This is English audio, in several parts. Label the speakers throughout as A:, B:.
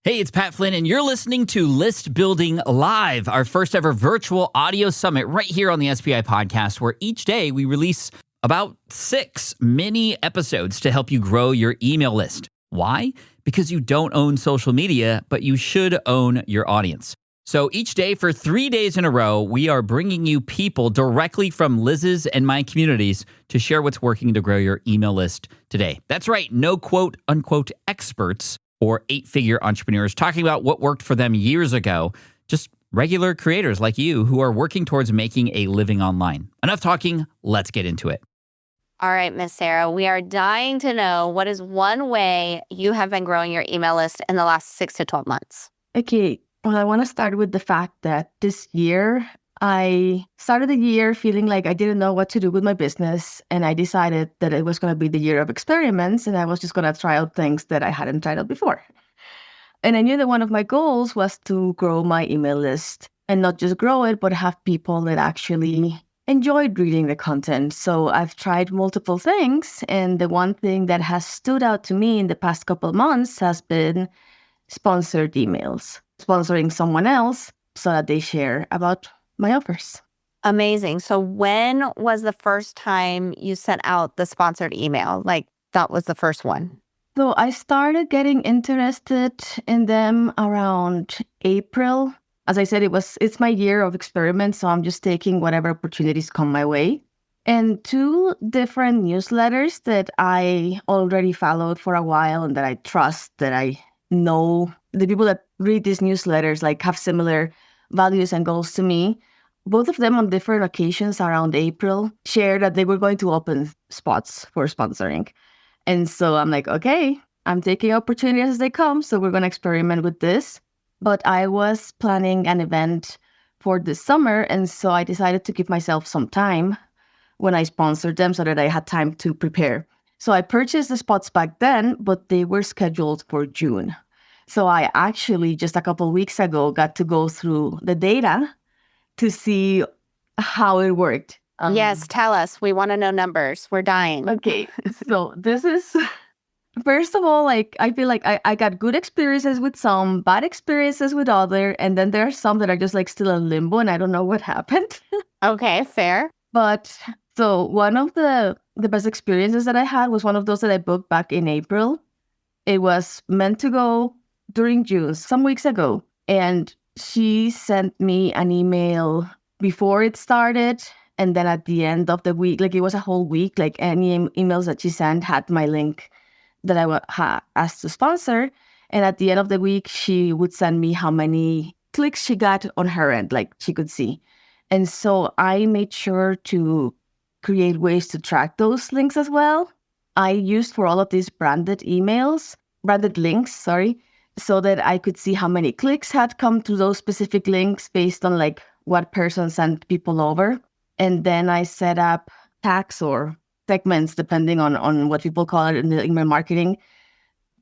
A: Hey, it's Pat Flynn, and you're listening to List Building Live, our first ever virtual audio summit right here on the SPI podcast, where each day we release about 6 mini episodes to help you grow your email list. Why? Because you don't own social media, but you should own your audience. So each day for 3 days in a row, we are bringing you people directly from Liz's and my communities to share what's working to grow your email list today. That's right, no quote unquote experts or 8-figure entrepreneurs talking about what worked for them years ago. Just regular creators like you who are working towards making a living online. Enough talking, let's get into it.
B: All right, Miss Sara, we are dying to know what is one way you have been growing your email list in the last 6 to 12 months.
C: Okay, well, I want to start with the fact that this year, I started the year feeling like I didn't know what to do with my business, and I decided that it was going to be the year of experiments, and I was just going to try out things that I hadn't tried out before. And I knew that one of my goals was to grow my email list, and not just grow it, but have people that actually enjoyed reading the content. So I've tried multiple things, and the one thing that has stood out to me in the past couple of months has been sponsored emails, sponsoring someone else so that they share about my offers.
B: Amazing. So when was the first time you sent out the sponsored email? Like that was the first one?
C: So I started getting interested in them around April. As I said, it's my year of experiments, so I'm just taking whatever opportunities come my way. And 2 different newsletters that I already followed for a while and that I trust, that I know the people that read these newsletters like have similar values and goals to me. Both of them on different occasions around April shared that they were going to open spots for sponsoring. And so I'm like, okay, I'm taking opportunities as they come. So we're going to experiment with this. But I was planning an event for this summer. And so I decided to give myself some time when I sponsored them so that I had time to prepare. So I purchased the spots back then, but they were scheduled for June. So I actually just a couple of weeks ago got to go through the data to see how it worked.
B: Yes, tell us. We want to know numbers. We're dying.
C: Okay, so this is, first of all, like I feel like I got good experiences with some, bad experiences with other, and then there are some that are just like still in limbo and I don't know what happened.
B: Okay, fair.
C: But so one of the best experiences that I had was one of those that I booked back in April. It was meant to go during June, some weeks ago. And she sent me an email before it started. And then at the end of the week, like it was a whole week, like any emails that she sent had my link that I asked to sponsor. And at the end of the week, she would send me how many clicks she got on her end, like she could see. And so I made sure to create ways to track those links as well. I used for all of these branded links, so that I could see how many clicks had come to those specific links based on like what person sent people over. And then I set up tags or segments, depending on what people call it in the email marketing,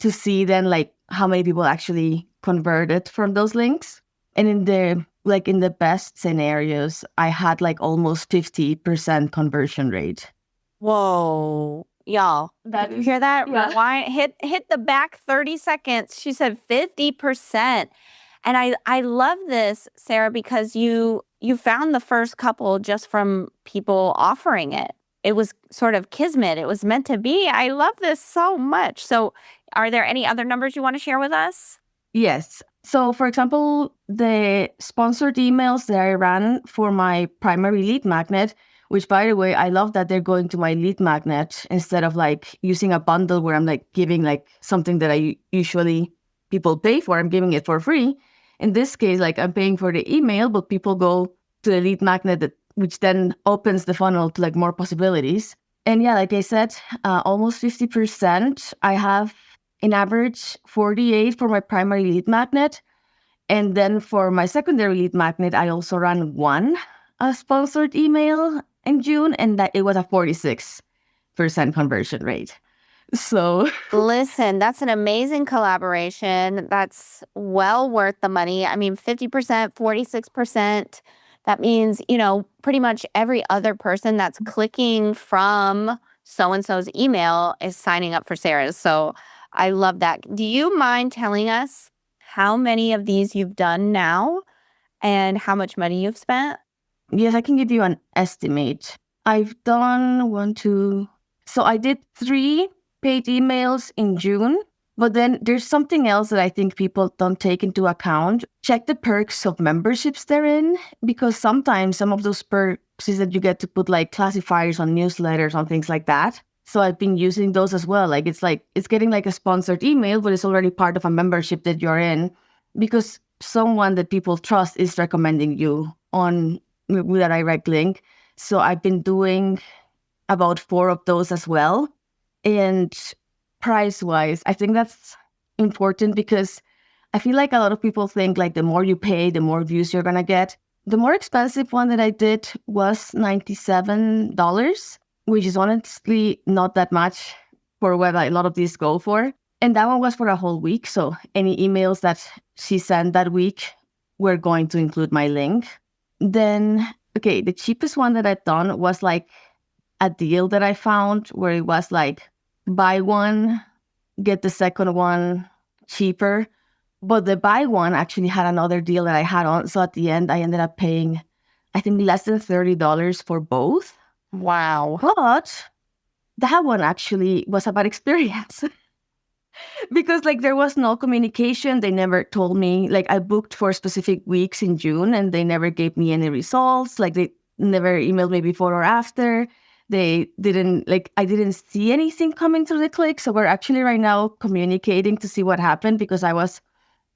C: to see then like how many people actually converted from those links. And in the best scenarios, I had like almost 50% conversion rate.
B: Whoa. Y'all, did you hear that?
C: Yeah.
B: Rewind, hit the back 30 seconds. She said 50%. And I love this, Sara, because you found the first couple just from people offering it. It was sort of kismet. It was meant to be. I love this so much. So are there any other numbers you want to share with us?
C: Yes. So, for example, the sponsored emails that I ran for my primary lead magnet, which, by the way, I love that they're going to my lead magnet instead of like using a bundle where I'm like giving like something that I usually people pay for. I'm giving it for free. In this case, like I'm paying for the email, but people go to the lead magnet, which then opens the funnel to like more possibilities. And yeah, like I said, almost 50%. I have in average 48 for my primary lead magnet. And then for my secondary lead magnet, I also ran one sponsored email in June, and that it was a 46% conversion rate. So
B: listen, that's an amazing collaboration. That's well worth the money. I mean, 50%, 46%. That means, pretty much every other person that's clicking from so-and-so's email is signing up for Sara's. So I love that. Do you mind telling us how many of these you've done now and how much money you've spent?
C: Yes, I can give you an estimate. I've done one, two. So I did 3 paid emails in June, but then there's something else that I think people don't take into account. Check the perks of memberships they're in, because sometimes some of those perks is that you get to put like classifiers on newsletters on things like that. So I've been using those as well. Like it's getting like a sponsored email, but it's already part of a membership that you're in, because someone that people trust is recommending you on with a direct link. So I've been doing about 4 of those as well. And price-wise, I think that's important, because I feel like a lot of people think like the more you pay, the more views you're going to get. The more expensive one that I did was $97, which is honestly not that much for what a lot of these go for. And that one was for a whole week. So any emails that she sent that week were going to include my link. Then, okay, the cheapest one that I've done was like a deal that I found where it was like buy one, get the second one cheaper. But the buy one actually had another deal that I had on. So at the end, I ended up paying, I think, less than $30 for both.
B: Wow.
C: But that one actually was about experience. Because like there was no communication. They never told me, like I booked for specific weeks in June and they never gave me any results. Like they never emailed me before or after. They didn't, like I didn't see anything coming through the click. So we're actually right now communicating to see what happened, because I was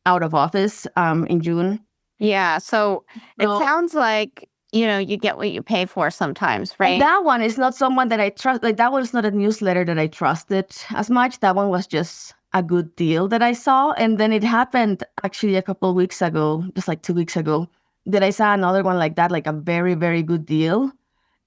C: out of office in June.
B: Yeah. So it
C: So-
B: sounds like, you get what you pay for sometimes, right?
C: And that one is not someone that I trust. Like that was not a newsletter that I trusted as much. That one was just a good deal that I saw. And then it happened actually a couple of weeks ago, just like 2 weeks ago, that I saw another one like that, like a very, very good deal.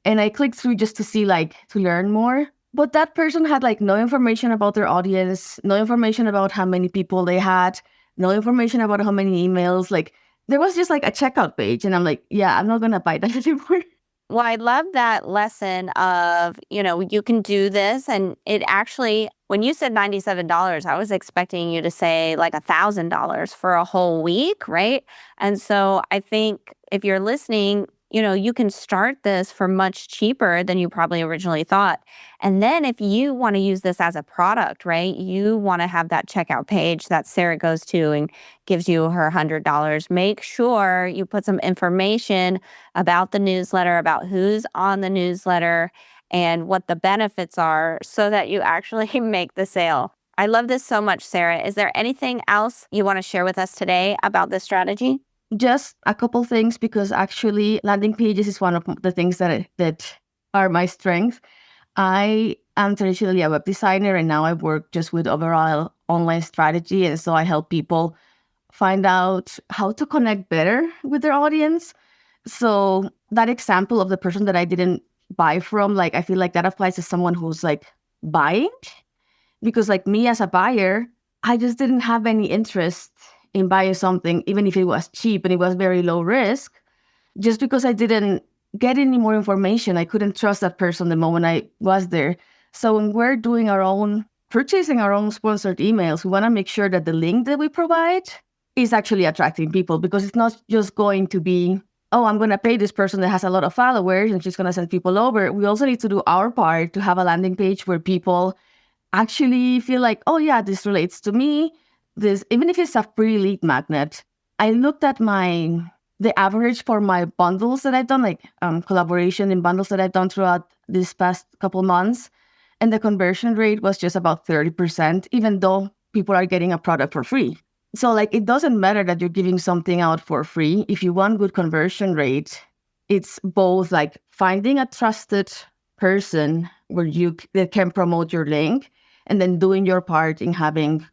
C: And I clicked through just to see, like, to learn more. But that person had like no information about their audience, no information about how many people they had, no information about how many emails. Like there was just like a checkout page. And I'm like, yeah, I'm not going to buy that anymore.
B: Well, I love that lesson of, you can do this. And it actually, when you said $97, I was expecting you to say like $1,000 for a whole week, right? And so I think if you're listening, you can start this for much cheaper than you probably originally thought. And then if you want to use this as a product, right, you want to have that checkout page that Sara goes to and gives you her $100. Make sure you put some information about the newsletter, about who's on the newsletter and what the benefits are so that you actually make the sale. I love this so much, Sara. Is there anything else you want to share with us today about this strategy?
C: Just a couple things, because actually landing pages is one of the things that are my strength. I am traditionally a web designer, and now I work just with overall online strategy. And so I help people find out how to connect better with their audience. So that example of the person that I didn't buy from, like, I feel like that applies to someone who's like buying, because like me as a buyer, I just didn't have any interest in buying something, even if it was cheap and it was very low risk, just because I didn't get any more information. I couldn't trust that person the moment I was there. So when we're doing purchasing our own sponsored emails, we want to make sure that the link that we provide is actually attracting people, because it's not just going to be, oh, I'm going to pay this person that has a lot of followers and she's going to send people over. We also need to do our part to have a landing page where people actually feel like, oh yeah, this relates to me. This, even if it's a free lead magnet. I looked at the average for my bundles that I've done, like collaboration in bundles that I've done throughout this past couple months, and the conversion rate was just about 30%, even though people are getting a product for free. So like, it doesn't matter that you're giving something out for free. If you want good conversion rate, it's both like finding a trusted person that can promote your link, and then doing your part in having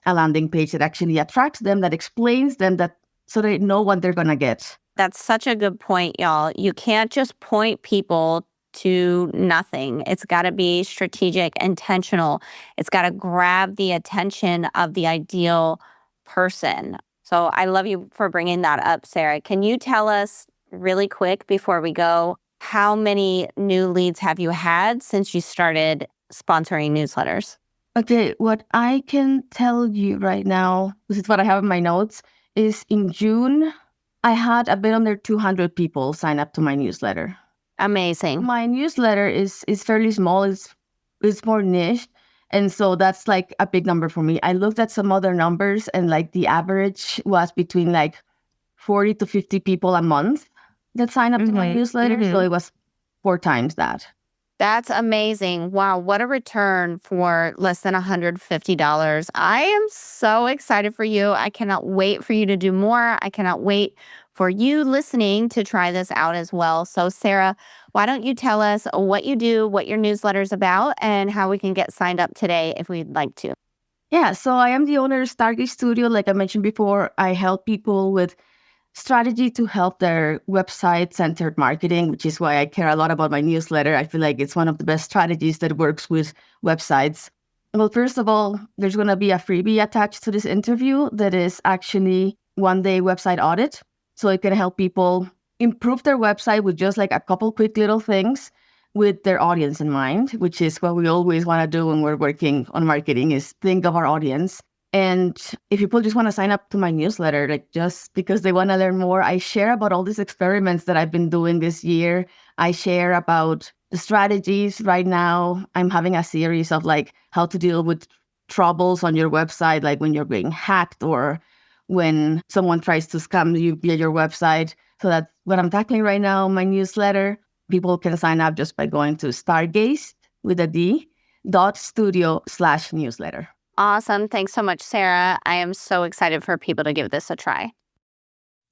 C: a landing page that actually attracts them, that explains them, that so they know what they're going to get.
B: That's such a good point, y'all. You can't just point people to nothing. It's got to be strategic, intentional. It's got to grab the attention of the ideal person. So I love you for bringing that up, Sara. Can you tell us really quick before we go, how many new leads have you had since you started sponsoring newsletters?
C: Okay, what I can tell you right now, this is what I have in my notes, is in June, I had a bit under 200 people sign up to my newsletter.
B: Amazing.
C: My newsletter is fairly small. It's more niche. And so that's like a big number for me. I looked at some other numbers and like the average was between like 40 to 50 people a month that sign up to my newsletter. So it was 4 times that.
B: That's amazing. Wow, what a return for less than $150. I am so excited for you. I cannot wait for you to do more. I cannot wait for you listening to try this out as well. So, Sara, why don't you tell us what you do, what your newsletter is about, and how we can get signed up today if we'd like to?
C: Yeah, so I am the owner of Stargate Studio. Like I mentioned before, I help people with strategy to help their website-centered marketing, which is why I care a lot about my newsletter. I feel like it's one of the best strategies that works with websites. Well, first of all, there's going to be a freebie attached to this interview that is actually one-day website audit. So it can help people improve their website with just like a couple quick little things with their audience in mind, which is what we always want to do when we're working on marketing, is think of our audience. And if people just want to sign up to my newsletter, like just because they want to learn more, I share about all these experiments that I've been doing this year. I share about the strategies. Right now, I'm having a series of like how to deal with troubles on your website, like when you're being hacked or when someone tries to scam you via your website. So that's what I'm tackling right now in my newsletter. People can sign up just by going to Stargaze with a D .studio/newsletter.
B: Awesome. Thanks so much, Sara. I am so excited for people to give this a try.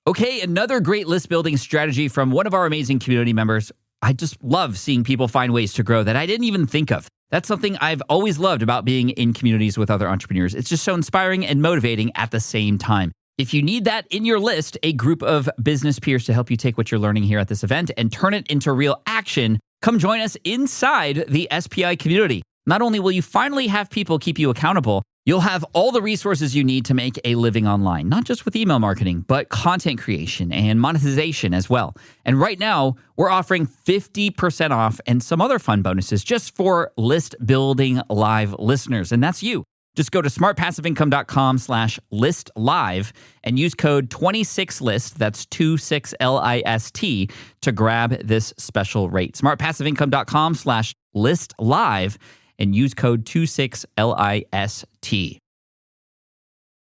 A: Okay, another great list building strategy from one of our amazing community members. I just love seeing people find ways to grow that I didn't even think of. That's something I've always loved about being in communities with other entrepreneurs. It's just so inspiring and motivating at the same time. If you need that in your list, a group of business peers to help you take what you're learning here at this event and turn it into real action, come join us inside the SPI community. Not only will you finally have people keep you accountable, you'll have all the resources you need to make a living online, not just with email marketing, but content creation and monetization as well. And right now, we're offering 50% off and some other fun bonuses just for List Building Live listeners. And that's you. Just go to smartpassiveincome.com/list live and use code 26list, that's 26LIST, to grab this special rate. Smartpassiveincome.com/list live and use code 26LIST.